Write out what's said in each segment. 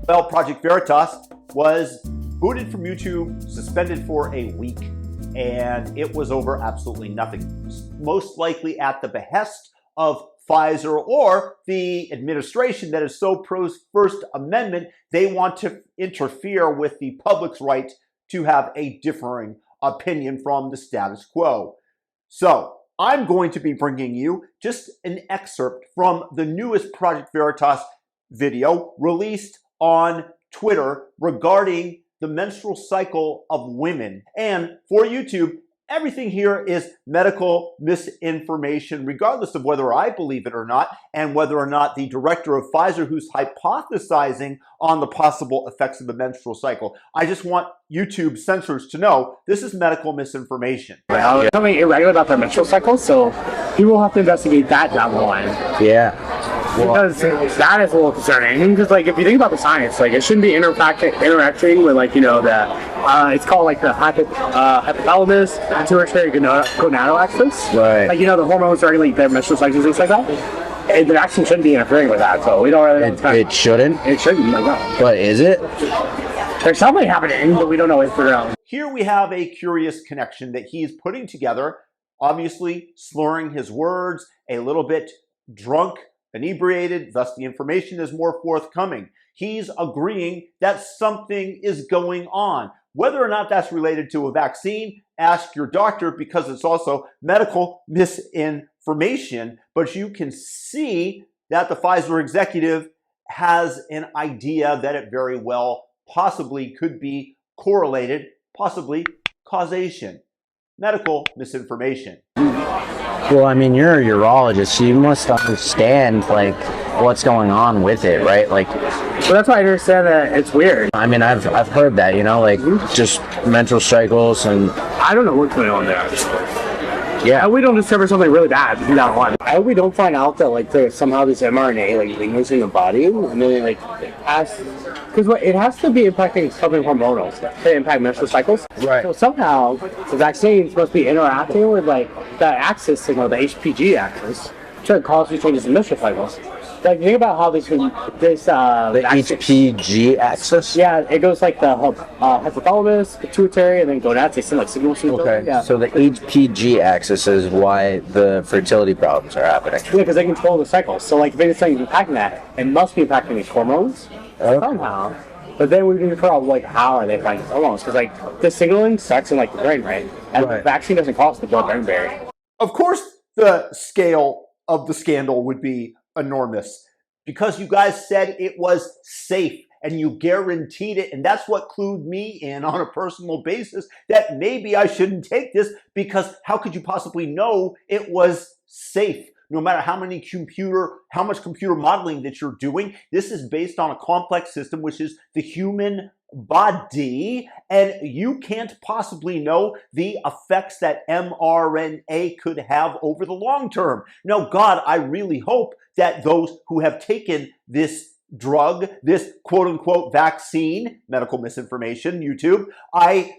Well, Project Veritas was booted from YouTube, suspended for a week, and it was over absolutely nothing. Most likely at the behest of Pfizer or the administration that is so pro-First Amendment, they want to interfere with the public's right to have a differing opinion from the status quo. So I'm going to be bringing you just an excerpt from the newest Project Veritas video released on Twitter regarding the menstrual cycle of women. And for YouTube, everything here is medical misinformation, regardless of whether I believe it or not, and whether or not the director of Pfizer, who's hypothesizing on the possible effects of the menstrual cycle. I just want YouTube censors to know this is medical misinformation. Well, something irregular about their menstrual cycle, so people have to investigate that down the line. Yeah. Because that is a little concerning. Because, like, if you think about the science, like, it shouldn't be interacting with, like, you know, it's called, like, the hypothalamus, pituitary gonadal axis. Right. Like, you know, the hormones regulate their menstrual cycles and things like that. And the action shouldn't be interfering with that, so we don't really know. It shouldn't? It shouldn't, like, no. But is it? There's something happening, but we don't know what's around. Here we have a curious connection that he's putting together, obviously slurring his words, a little bit drunk, inebriated, thus the information is more forthcoming. He's agreeing that something is going on. Whether or not that's related to a vaccine, ask your doctor, because it's also medical misinformation. But you can see that the Pfizer executive has an idea that it very well possibly could be correlated, possibly causation. Medical misinformation. Well, I mean, you're a urologist, so you must understand, like, what's going on with it, right? Like, well, that's why I understand that it's weird. I mean, I've heard that, you know, like, just menstrual cycles and... I don't know what's going on there. Yeah. I hope we don't discover something really bad from that one. I hope we don't find out that, like, somehow this mRNA, like, lingers in the body, and then, like, because it has to be impacting something hormonal to impact menstrual cycles. Right. So somehow the vaccines must be interacting with, like, the axis signal, the HPG axis, to cause these changes in menstrual cycles. Like, think about how the HPG axis? Yeah, it goes like the hypothalamus, pituitary, and then gonads. They send like signals. Okay, yeah. So the HPG axis is why the fertility problems are happening. Yeah, because they control the cycle. So, like, if anything's impacting that, it must be impacting these hormones somehow. But then we need to figure out, like, how are they impacting hormones? Because, like, the signaling starts in, like, the brain, right? And the vaccine doesn't cross the blood-brain barrier. Of course, the scale of the scandal would be enormous because you guys said it was safe and you guaranteed it, and that's what clued me in on a personal basis that maybe I shouldn't take this, because how could you possibly know it was safe? No matter how much computer modeling that you're doing, this is based on a complex system, which is the human body, and you can't possibly know the effects that mRNA could have over the long term. Now, God, I really hope that those who have taken this drug, this quote-unquote vaccine, medical misinformation, YouTube, I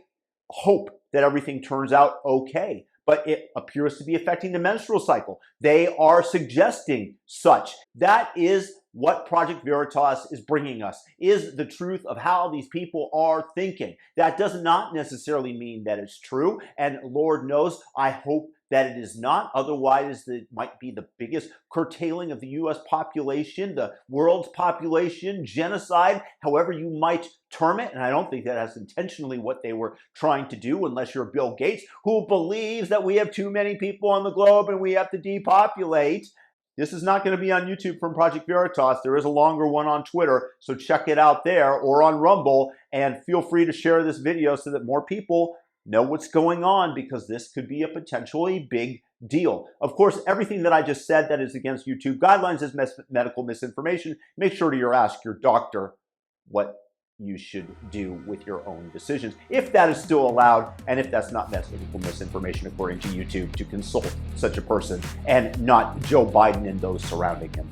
hope that everything turns out okay. But it appears to be affecting the menstrual cycle. They are suggesting such. That is what Project Veritas is bringing us, is the truth of how these people are thinking. That does not necessarily mean that it's true, and Lord knows, I hope that it is not. Otherwise, it might be the biggest curtailing of the U.S. population, the world's population, genocide, however you might term it. And I don't think that that's intentionally what they were trying to do, unless you're Bill Gates, who believes that we have too many people on the globe and we have to depopulate. This is not going to be on YouTube from Project Veritas. There is a longer one on Twitter, so check it out there, or on Rumble, and feel free to share this video so that more people know what's going on, because this could be a potentially big deal. Of course, everything that I just said that is against YouTube guidelines is medical misinformation. Make sure to ask your doctor what you should do with your own decisions, if that is still allowed, and if that's not medical misinformation according to YouTube, to consult such a person and not Joe Biden and those surrounding him.